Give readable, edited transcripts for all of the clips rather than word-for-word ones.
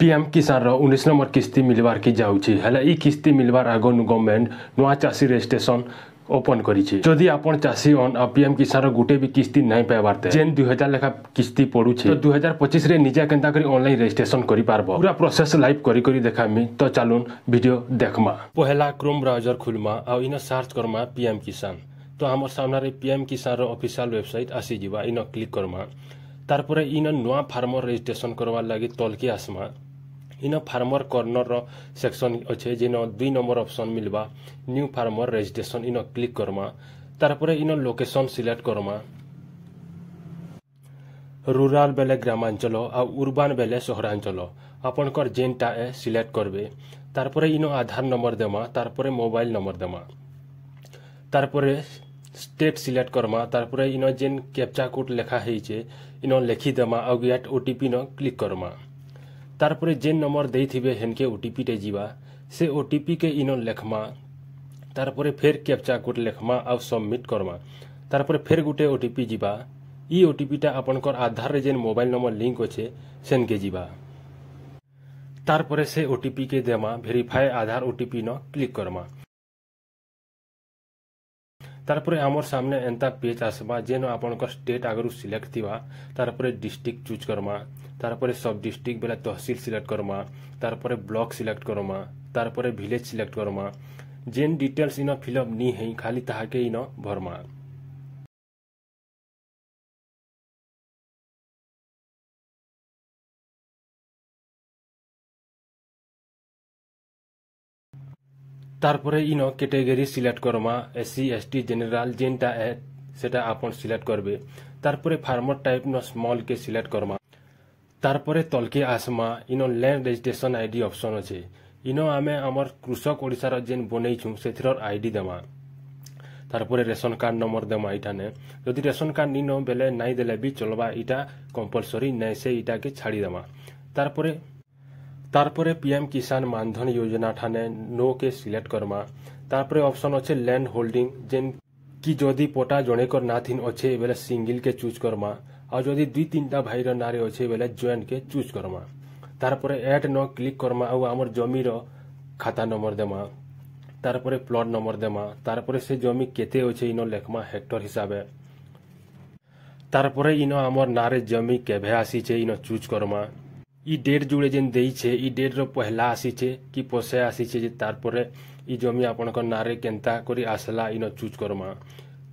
PM किसान 19 number किस्ती मिलवार की जाउछि हेले ई किस्ती मिलवार आगो गवर्नमेंट नुआ चाषी रजिस्ट्रेशन ओपन करिछि। जदि आपण चाषी ऑन पीएम किसान गुटे भी किस्ती नहीं पाइबारते जेन 2000 लेखा किस्ती पड़ुछि तो 2025 रे निजा केनता करी ऑनलाइन रजिस्ट्रेशन करि पारबो। पूरा प्रोसेस लाइव करी देखामी तो चालून वीडियो देखमा। पहला क्रोम ब्राउजर खुलमा आ इनो सर्च करमा पीएम किसान तो हमर सामने पीएम किसान रो ऑफिशियल वेबसाइट आसी जिबा इनो क्लिक करमा। तारपरे इनो नुआ फार्मर रजिस्ट्रेशन करवा लगी तलके आसमा इन फार्मर कॉर्नर रो सेक्शन अच्छे जेन 2 नंबर ऑप्शन मिलवा new farmer registration in click Karma. तारपरे इन लोकेशन सिलेक्ट करमा रूरल बेले ग्रामांचल आ उर्बान बेले सहरांचल आपनकर जेनटा ए सिलेक्ट करबे। तारपरे इन आधार नंबर देमा तारपरे मोबाइल नंबर देमा तारपरे स्टेट सिलेक्ट करमा। तारपरे इन जेन कैप्चा कोड लेखा हेइचे इन लिखि देमा आ गेट ओटीपी न क्लिक करमा। तारपरे जेन नंबर देइथिबे हेनके ओटीपी टे जीवा से ओटीपी के इनो लेखमा। तारपरे फिर कैप्चा कोड लेखमा आ सबमिट करमा। तारपरे फिर गुटे ओटीपी जीवा ई ओटीपी टा आपनकर आधार रे जेन मोबाइल नंबर लिंक होचे सेन के जीवा। तारपरे से ओटीपी के देमा वेरीफाई आधार ओटीपी न क्लिक करमा। तारपरे हमर सामने एंता पेज आसबा जेन आपनकर स्टेट आगरु सिलेक्ट थिबा। तारपरे डिस्ट्रिक्ट चूज करमा। तारपरे सब डिस्ट्रिक्ट बेला तहसील सिलेक्ट करमा। तारपरे ब्लॉक सिलेक्ट करमा। तारपरे विलेज सिलेक्ट करमा। जेन डिटेल्स इन फिलअप नी है खाली ताहाके इन भरमा। तारपरे इन कैटेगरी सिलेक्ट करमा एससी एसटी जनरल जेनटा है सेटा आपन सिलेक्ट करबे। तारपरे फार्मर टाइप न स्मॉल के सिलेक्ट करमा। तारपरे तलके आसमा इन लैंड रजिस्ट्रेशन आईडी ऑप्शन अच्छे इन आमे आमर कृषक ओडिशार जेन बनैछु सेथिर आईडी देमा। तारपरे रेशन कार्ड नंबर देमा इठाने यदि रेशन कार्ड नी बेले नाई देले भी चलबा इटा कंपलसरी नै से इटा के छाड़ी देमा। तारपरे पीएम किसान मानधन योजना ठाने नो के सिलेक्ट करमा। तारपरे ऑप्शन अच्छे लैंड होल्डिंग जेन कि जदि पोटा जणे कर नाथिन अच्छे बेले सिंगल के चूज करमा और जदि 2-3टा भाई नारे अच्छे बेले जॉइंट के चूज करमा। तारपरे ऐड न क्लिक करमा और आमर जमी रो खाता नंबर देमा। तारपरे प्लॉट नंबर देमा। तारपरे से जमी केते अच्छे इन लेखमा हेक्टर हिसाबे। तारपरे इन आमर नारे जमी केभे आसीचे इन चूज करमा। ई डेट जुड़े जेन देई छे ई डेट रो पहला आसीचे कि पसे आसीचे जे तारपरे ई जमी आपनकर नारे केनता करी आसला इन चूज करमा।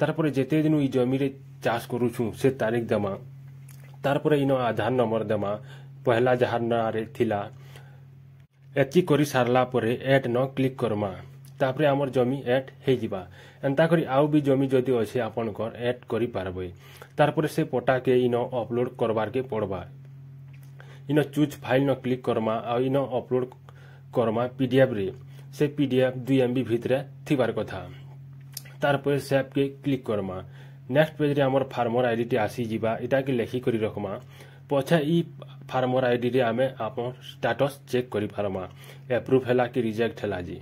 तारपरे जेते दिन ई जमी रे चाष करूछु से तारीख देमा। तारपरे इन आधार नंबर देमा पहला जहार नारे थिला एति करी सारला परे ऐड न क्लिक करमा। तापरे हमर जमी ऐड हे जिबा एंता करी आउ भी जमी जदि अछि आपनकर ऐड करी पारबे। तारपरे से पटा के इन अपलोड करबार के पड़बा। इन चूज फाइल न क्लिक करमा और इन अपलोड करमा पीडीएफ रे से पीडीएफ 2 MB भितरे थिबार कथा। तारपरे सेव के क्लिक करमा। नेक्स्ट पेज रे हमर फार्मर आईडी टे आसी जिबा इटा के लेखि करी रखमा। पछा ई फार्मर आईडी रे आमे आपन स्टेटस चेक करी पारमा अप्रूव हैला कि रिजेक्ट हैला जी।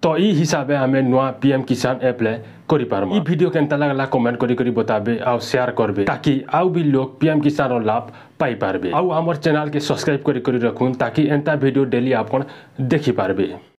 तो ई हिसाबे हमें नुआ पीएम किसान अप्लाई करी पारमा। ई वीडियो केनता लागला कमेंट करी बताबे और शेयर करबे ताकि आउ भी लोग पीएम किसान रो लाभ पाई पारबे। आउ हमर चैनल के सब्सक्राइब करी रखुन ताकि एंता वीडियो डेली आपन देखि पारबे।